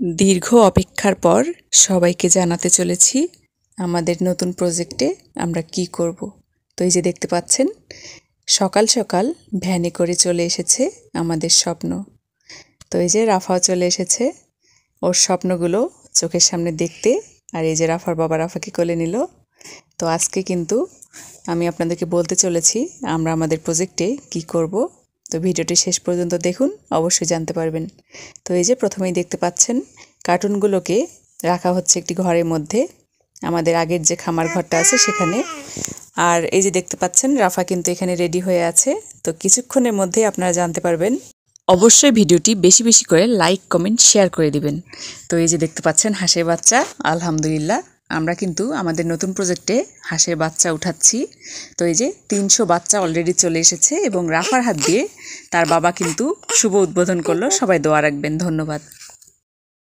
দীর্ঘ অপেক্ষার পর সবাইকে জানাতে চলেছি আমাদের নতুন প্রজেক্টে আমরা কি করব। তো এই যে দেখতে পাচ্ছেন, সকাল সকাল ভ্যানে করে চলে এসেছে আমাদের স্বপ্ন। তো এই যে রাফাও চলে এসেছে ওর স্বপ্নগুলো চোখের সামনে দেখতে। আর এই যে রাফার বাবা রাফাকে কোলে নিল। তো আজকে কিন্তু আমি আপনাদেরকে বলতে চলেছি আমরা আমাদের প্রজেক্টে কি করব। তো ভিডিওটি শেষ পর্যন্ত দেখুন, অবশ্যই জানতে পারবেন। তো এই যে প্রথমেই দেখতে পাচ্ছেন কার্টুনগুলোকে রাখা হচ্ছে একটি ঘরের মধ্যে, আমাদের আগের যে খামার ঘরটা আছে সেখানে। আর এই যে দেখতে পাচ্ছেন রাফা কিন্তু এখানে রেডি হয়ে আছে। তো কিছুক্ষণের মধ্যেই আপনারা জানতে পারবেন। অবশ্যই ভিডিওটি বেশি বেশি করে লাইক কমেন্ট শেয়ার করে দিবেন। তো এই যে দেখতে পাচ্ছেন হাঁসের বাচ্চা, আলহামদুলিল্লাহ আমরা কিন্তু আমাদের নতুন প্রজেক্টে হাঁসের বাচ্চা উঠাচ্ছি। তো এই যে 300 বাচ্চা অলরেডি চলে এসেছে এবং রাফার হাত দিয়ে তার বাবা কিন্তু শুভ উদ্বোধন করলো। সবাই দোয়া রাখবেন। ধন্যবাদ।